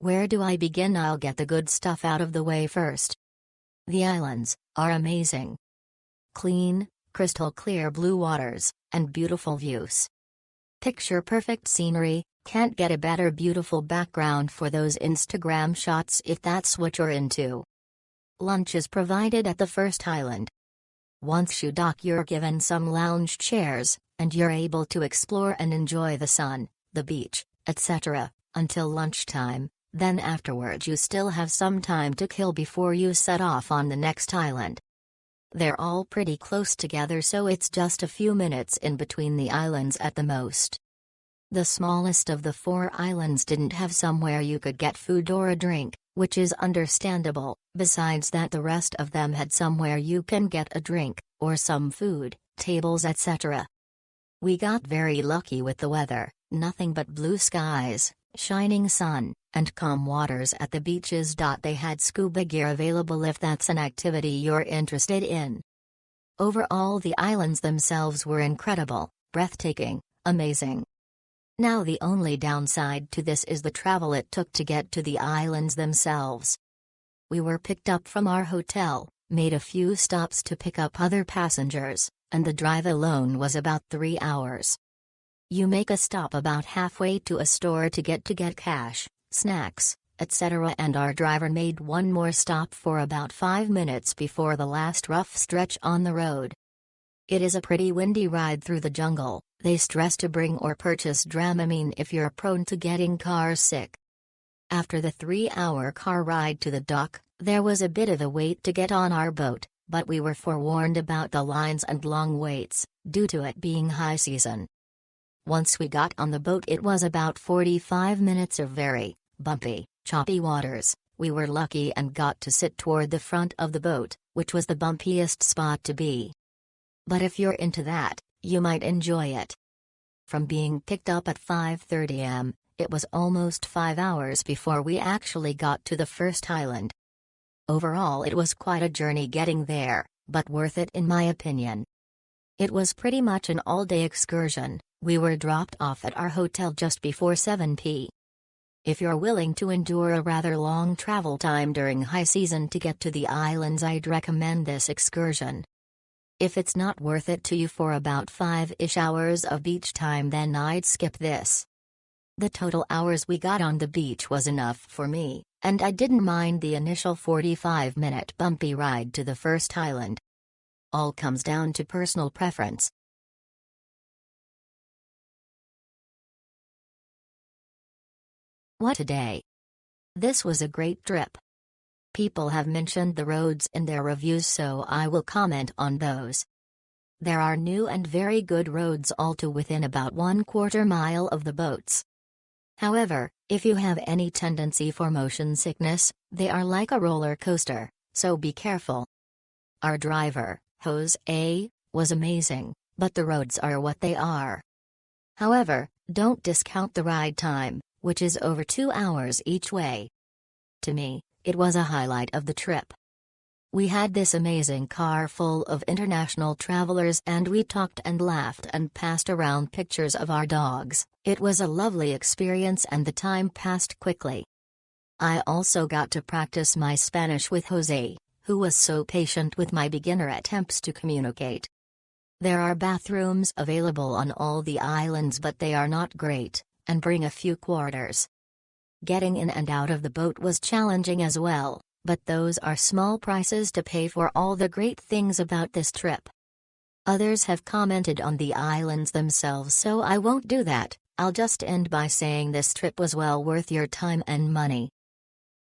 Where do I begin? I'll get the good stuff out of the way first. The islands are amazing. Clean, crystal clear blue waters, and beautiful views. Picture perfect scenery, can't get a better beautiful background for those Instagram shots if that's what you're into. Lunch is provided at the first island. Once you dock, you're given some lounge chairs, and you're able to explore and enjoy the sun, the beach, etc., until lunchtime. Then afterwards you still have some time to kill before you set off on the next island. They're all pretty close together, so it's just a few minutes in between the islands at the most. The smallest of the 4 islands didn't have somewhere you could get food or a drink, which is understandable. Besides that, the rest of them had somewhere you can get a drink, or some food, tables, etc. We got very lucky with the weather, nothing but blue skies, shining sun, and calm waters at the beaches. They had scuba gear available if that's an activity you're interested in. Overall, the islands themselves were incredible, breathtaking, amazing. Now the only downside to this is the travel it took to get to the islands themselves. We were picked up from our hotel, made a few stops to pick up other passengers, and the drive alone was about 3 hours. You make a stop about halfway to a store to get cash, snacks, etc., and our driver made one more stop for about 5 minutes before the last rough stretch on the road. It is a pretty windy ride through the jungle. They stress to bring or purchase Dramamine if you're prone to getting car sick. After the 3-hour car ride to the dock, there was a bit of a wait to get on our boat, but we were forewarned about the lines and long waits, due to it being high season. Once we got on the boat, it was about 45 minutes of very bumpy, choppy waters. We were lucky and got to sit toward the front of the boat, which was the bumpiest spot to be. But if you're into that, you might enjoy it. From being picked up at 5:30 am, it was almost 5 hours before we actually got to the first island. Overall, it was quite a journey getting there, but worth it in my opinion. It was pretty much an all-day excursion. We were dropped off at our hotel just before 7 p.m. If you're willing to endure a rather long travel time during high season to get to the islands, I'd recommend this excursion. If it's not worth it to you for about 5-ish hours of beach time, then I'd skip this. The total hours we got on the beach was enough for me, and I didn't mind the initial 45-minute bumpy ride to the first island. All comes down to personal preference. What a day! This was a great trip. People have mentioned the roads in their reviews, so I will comment on those. There are new and very good roads all to within about 1/4 mile of the boats. However, if you have any tendency for motion sickness, they are like a roller coaster, so be careful. Our driver, Jose, was amazing, but the roads are what they are. However, don't discount the ride time, which is over 2 hours each way. To me, it was a highlight of the trip. We had this amazing car full of international travelers, and we talked and laughed and passed around pictures of our dogs. It was a lovely experience and the time passed quickly. I also got to practice my Spanish with Jose, who was so patient with my beginner attempts to communicate. There are bathrooms available on all the islands, but they are not great, and bring a few quarters. Getting in and out of the boat was challenging as well, but those are small prices to pay for all the great things about this trip. Others have commented on the islands themselves, so I won't do that. I'll just end by saying this trip was well worth your time and money.